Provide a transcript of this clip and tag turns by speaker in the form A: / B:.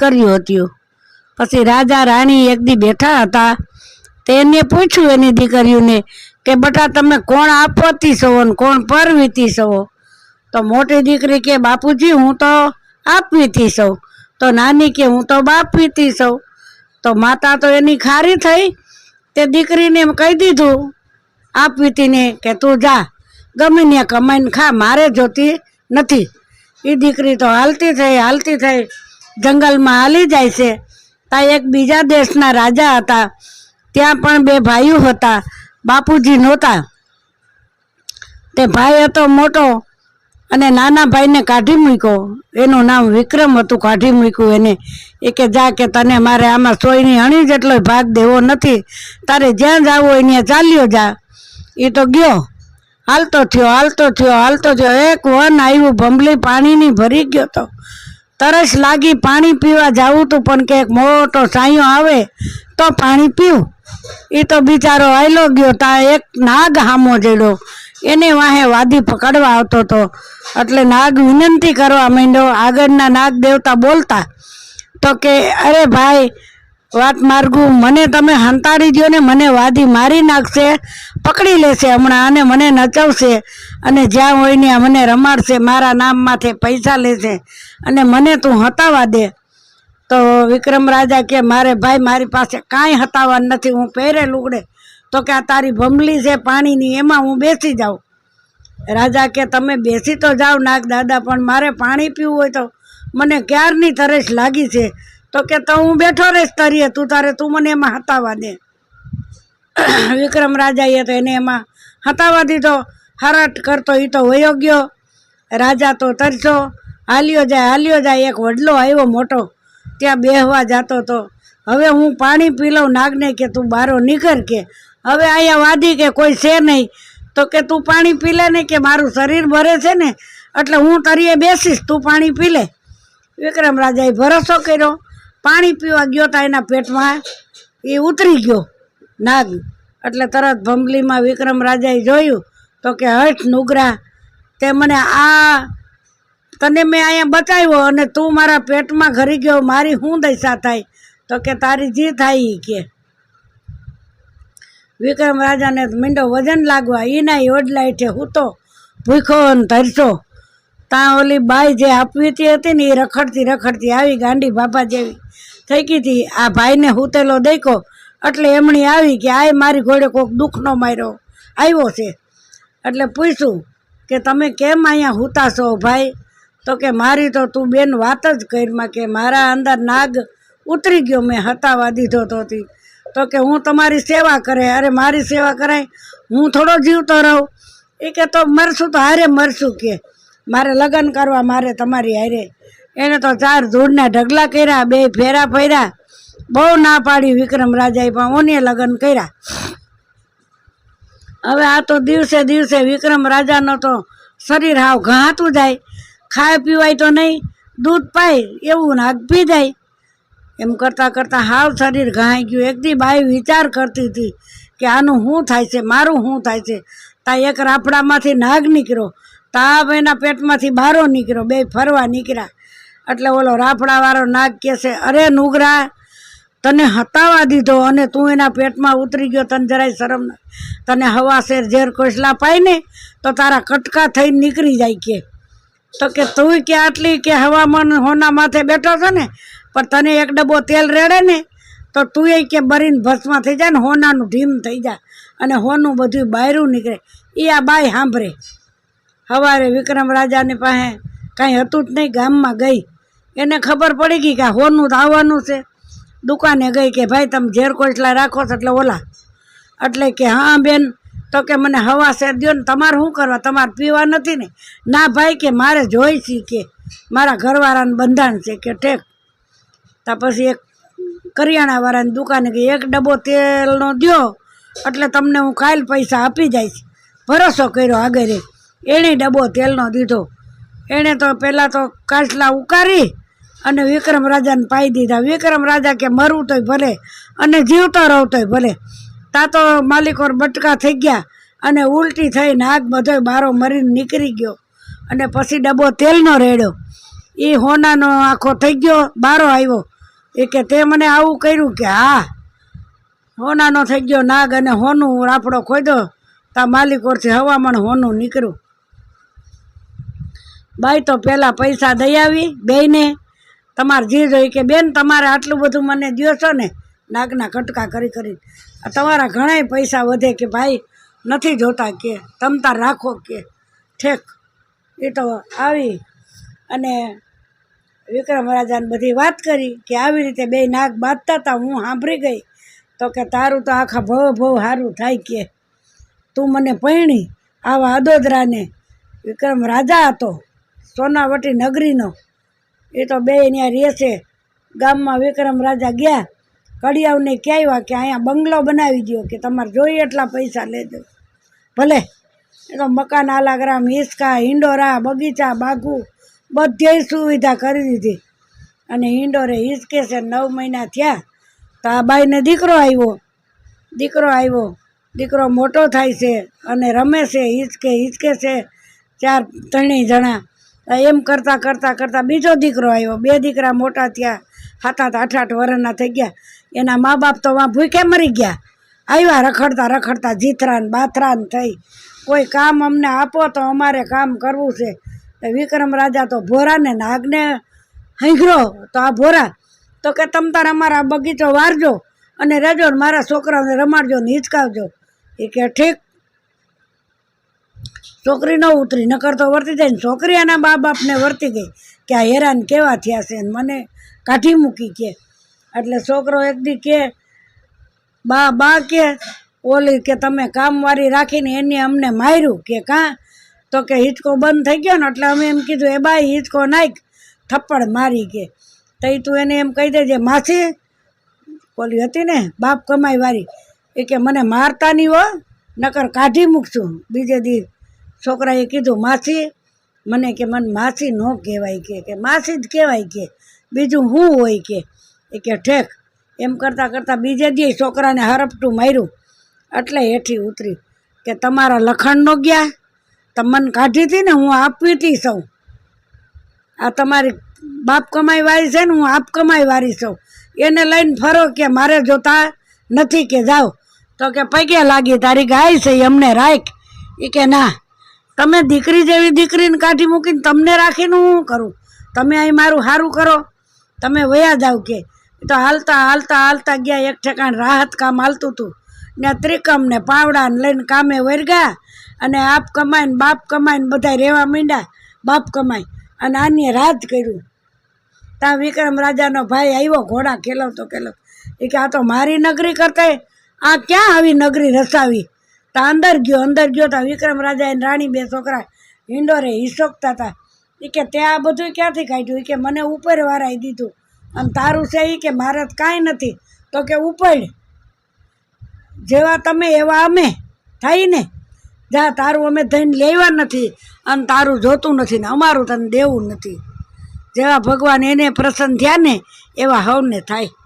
A: કર્યું હતું। પછી રાજા રાણી એક દી બેઠા હતા, તેને પૂછ્યું એની દીકરીઓને કે બટા તમે કોણ આપવતી છો ને કોણ પરવીતી છો? તો મોટી દીકરી કે બાપુજી હું તો આપવીતી છું। તો નાની કે હું તો બાપવીતી છું। તો માતા તો એની ખારી થઈ, તે દીકરીને કહી દીધું આપવીતીને કે તું જા ગમે ત્યાં કમાઈને ખા, મારે જોતી નથી। એ દીકરી તો હાલતી થઈ જંગલમાં હાલી જાય છે। ત્યાં એક બીજા દેશના રાજા હતા, ત્યાં પણ બે ભાઈઓ હતા, બાપુજી નહોતા। તે ભાઈ હતો મોટો અને નાના ભાઈને કાઢી મૂક્યો, એનું નામ વિક્રમ હતું। કાઢી મૂક્યું એને, એ કે જા કે તને મારે આમાં સોયની હણી જેટલો ભાગ દેવો નથી, તારે જ્યાં જવું હોય ત્યાં ચાલ્યો જા। એ તો ગયો, હાલતો થયો, એક વન આવ્યું, ભંભલી પાણીની ભરી ગયો તો તરસ લાગી, પાણી પીવા જાવું તું, પણ કે એક મોટો સાયો આવે તો પાણી પીવું। એ તો બિચારો આયલો ગયો, તા એક નાગ હામો જડ્યો, એને વાહે વાદી પકડવા આવતો હતો, એટલે નાગ વિનંતી કરવા માંડ્યો। આગળના નાગ દેવતા બોલતા તો કે અરે ભાઈ વાત માર્ગું, મને તમે હંતાડી દો ને, મને વાદી મારી નાખશે, પકડી લેશે હમણાં અને મને નચવશે અને જ્યાં હોય ત્યાં મને રમાડશે, મારા નામ માથે પૈસા લેશે અને મને તું હતાવા દે। તો વિક્રમ રાજા કે મારે ભાઈ મારી પાસે કાંઈ હતાવવાનું નથી, હું પહેરે લુગડે। તો કે આ તારી ભમલી છે પાણીની, એમાં હું બેસી જાઉં। રાજા કે તમે બેસી તો જાઓ નાગ દાદા, પણ મારે પાણી પીવું હોય તો મને ક્યારની તરસ લાગી છે। તો કે તો હું બેઠો રહીશ તરીએ, તું મને એમાં હતાવા દે। વિક્રમ રાજાએ તો એને એમાં હતાવા દીધો, હરટ કરતો એ તો વયો ગયો। રાજા તો તરસ્યો, હાલ્યો જાય, એક વડલો આવ્યો મોટો, ત્યાં બેહવા જતો તો હવે હું પાણી પી લઉં। નાગને કે તું બારો નીકળ, કે હવે અહીંયા વાદી કે કોઈ છે નહીં, તો કે તું પાણી પી લે ને, કે મારું શરીર ભરે છે ને એટલે હું તરીએ બેસીશ, તું પાણી પી લે। વિક્રમ રાજાએ ભરોસો કર્યો, પાણી પીવા ગયો તા એના પેટમાં એ ઉતરી ગયો નાગ, એટલે તરત ભંભલીમાં વિક્રમ રાજાએ જોયું તો કે હઠ નુગરા, તે મને તને મેં અહીંયા બચાવ્યો અને તું મારા પેટમાં ઘરી ગયો, મારી શું દશા થાય? તો કે તારી જી થાય એ કે। વિક્રમ રાજાને મીંડો વજન લાગવા, એના ઓડલા હેઠે હૂતો ભૂખો ને ધરસો। ત્યાં ઓલી બાઈ જે આપવીતી હતી ને એ રખડતી આવી, ગાંડી બાપા જેવી થઈ ગઈ હતી। આ ભાઈને હૂતેલો દેખો એટલે એમણી આવી કે આ મારી ઘોડે કોઈક દુઃખનો માર્યો આવ્યો છે, એટલે પૂછ્યું કે તમે કેમ અહીંયા હૂતા છો ભાઈ? તો કે મારી તો તું બેન વાત જ કરીમાં, કે મારા અંદર નાગ ઉતરી ગયો, મેં હતાવા દીધો તો। તો કે હું તમારી સેવા કરે, અરે મારી સેવા કરાય, હું થોડો જીવતો રહું? એ કે તો મરશું તો હારે મરશું, કે મારે લગ્ન કરવા, મારે તમારી હારે। એને તો 4 ધૂળના ઢગલા કર્યા, 2 ફેરા ફર્યા, બહુ ના પાડી વિક્રમ રાજાએ, પણ ઓને લગ્ન કર્યા। હવે આ તો દિવસે દિવસે વિક્રમ રાજાનો તો શરીર હાવ ઘાતું જાય, ખાય પીવાય તો નહીં, દૂધ પાય એવું નાગ પી જાય। એમ કરતાં હાવ શરીર ઘાઈ ગયું। એક દી બાઈ વિચાર કરતી હતી કે આનું શું થાય છે, મારું શું થાય છે? તા એક રાફડામાંથી નાગ નીકળ્યો, તાપ એના પેટમાંથી બારો નીકળ્યો, 2 ફરવા નીકળ્યા। એટલે ઓલો રાફડાવાળો નાગ કહે છે અરે નુગરા, તને હતાવા દીધો અને તું એના પેટમાં ઉતરી ગયો, તને જરાય શરમ ન? તને હવા શેર ઝેર કોસલા પાય ને તો તારા કટકા થઈને નીકળી જાય, કે તો કે તું કે આટલી કે હવામાન હોના માથે બેઠો છો ને, પણ તને એક ડબ્બો તેલ રેડે ને તો તું એ કે બરીને ભસ્મ થઈ જાય ને, હોનાનું ઢીમ થઈ જાય અને હોનું બધું બહારું નીકળે। એ આ બાઈ સાંભળે। સવારે વિક્રમ રાજાની પાસે કાંઈ હતું જ નહીં, ગામમાં ગઈ, એને ખબર પડી ગઈ કે હોનું તો આવવાનું છે। દુકાને ગઈ કે ભાઈ તમે ઝેર કોસલા રાખો છો? એટલે ઓલા, એટલે કે હા બેન, તો કે મને હવા શેર દો ને, તમારે શું કરવા, તમારે પીવા નથી ને? ના ભાઈ કે મારે જોઈ છે, કે મારા ઘરવાળાને બંધાણ છે, કે ઠેક। ત્યાં પછી એક કરિયાણાવાળાની દુકાને ગઈ, 1 ડબ્બો તેલનો દો એટલે તમને હું કાલ પૈસા આપી જઈશ। ભરોસો કર્યો આગળ, એણે ડબ્બો તેલનો દીધો। એણે તો પહેલાં તો કાચલા ઉકારી અને વિક્રમ રાજાને પાઈ દીધા। વિક્રમ રાજા કે મરવું તોય ભલે અને જીવતો રહું તોય ભલે। તા તો માલિકો બટકા થઈ ગયા અને ઉલટી થઈ નાગ બધો બારો મરીને નીકળી ગયો અને પછી ડબ્બો તેલનો રેડ્યો। એ હોનાનો આખો થઈ ગયો બારો આવ્યો એ કે તે મને આવું કર્યું કે હા હોનાનો થઈ ગયો નાગ અને હોનું રાફડો ખોદ્યો તા માલિકોરથી હવામાન હોનું નીકળ્યું બાઈ તો પહેલાં પૈસા દઈ આવી બેયને તમારે જે જોઈએ કે બેન તમારે આટલું બધું મને દ્યો છો ને નાગના કટકા કરી કરી તમારા ઘણાય પૈસા વધે કે ભાઈ નથી જોતા કે તમતાર રાખો કે ઠેક એ તો આવી અને વિક્રમ રાજાને બધી વાત કરી કે આવી રીતે બે નાગ બાંધતા હતા હું સાંભળી ગઈ તો કે તારું તો આખા ભવ સારું થાય કે તું મને પૈણી આવા અદોદરાને વિક્રમ રાજા હતો સોનાવટી નગરીનો એ તો બે ત્યાં રહેશે ગામમાં વિક્રમ રાજા ગયા કડિયાવને કહેવા કે અહીંયા બંગલો બનાવી દો કે તમારે જોઈએ એટલા પૈસા લેજો ભલે એ તો મકાન આલાગ્રામ હિંચકા હિંડોરા બગીચા બાગુ બધી સુવિધા કરી દીધી અને હિંડોરે હિંચકે છે 9 મહિના થયા તો આ બાઈને દીકરો આવ્યો દીકરો મોટો થાય છે અને રમે છે હિંચકે છે 3 જણા એમ કરતાં કરતાં બીજો દીકરો આવ્યો 2 દીકરા મોટા થયા 7-8 વર્ષના થઈ ગયા એના મા બાપ તો વાં ભૂખે મરી ગયા આવ્યા રખડતા જીથરાન બાથરાન થઈ કોઈ કામ અમને આપો તો અમારે કામ કરવું છે વિક્રમ રાજા તો ભોરાને નાગને હંગરો તો આ ભોરા તો કે તમ તાર અમારા બગીચો વારજો અને રહેજો ને મારા છોકરાઓને રમાડજો ને હિંચકાવજો એ કે ઠીક છોકરી ન ઉતરી નકર તો વર્તી જાય ને છોકરી એના મા બાપને વર્તી ગઈ કે આ હેરાન કેવા થયા છે મને કાઢી મૂકી કે એટલે છોકરો એક દી કે બા કે ઓલી કે તમે કામવાળી રાખીને એને અમને માર્યું કે કાં તો કે હિંચકો બંધ થઈ ગયો ને એટલે અમે એમ કીધું એ બાઈ હિંચકો નાખ થપ્પડ મારી કે તઈ તું એને એમ કહી દેજે માસી ઓલી હતી ને બાપ કમાઈ વાળી એ કે મને મારતા નહીં હો નકર કાઢી મૂકશું બીજે દી છોકરાએ કીધું માસી મને કે મને માસી ન કહેવાય કે માસી જ કહેવાય કે બીજું શું હોય કે એ કે ઠેક એમ કરતાં બીજે દી છોકરાને હરપટું માર્યું એટલે હેઠી ઉતરી કે તમારા લખણ ન ગયા તમને કાઢી હતી ને હું આપવી હતી સૌ આ તમારી બાપ કમાઈ વાળી છે ને હું આપ કમાઈ વાળી સૌ એને લઈને ફરો કે મારે જોતા નથી કે જાઓ તો કે પગે લાગી તારી ગાય છે અમને રાખ એ કે ના તમે દીકરી જેવી દીકરીને કાઢી મૂકીને તમને રાખીને હું કરું તમે અહીં મારું સારું કરો તમે વયા જાઓ કે તો હાલતા ગયા એક ઠેકાણ રાહત કામ હાલતું હતું ને ત્રિકમ ને પાવડાને લઈને કામે વરગ્યા અને આપ કમાઈને બાપ કમાઈને બધા રહેવા માંડ્યા બાપ કમાઈ અને આને રાજ કર્યું ત્યાં વિક્રમ રાજાનો ભાઈ આવ્યો ઘોડા ખેલવતો એ કે આ તો મારી નગરી કરતા આ ક્યાં આવી નગરી રસાવી તો અંદર ગયો તો વિક્રમ રાજા એને રાણી 2 છોકરા હિંડોરે હિસોકતા હતા એ કે તે આ બધું ક્યાંથી કાઢ્યું એ કે મને ઉપર વારાઈ દીધું અને તારું છે એ કે મારે કાંઈ નથી તો કે ઉપર જેવા તમે એવા અમે થાય ને જા તારું અમે થઈને લેવા નથી અને તારું જોતું નથી ને અમારું તને દેવું નથી જેવા ભગવાન એને પ્રસન્ન થયા ને એવા હવને થાય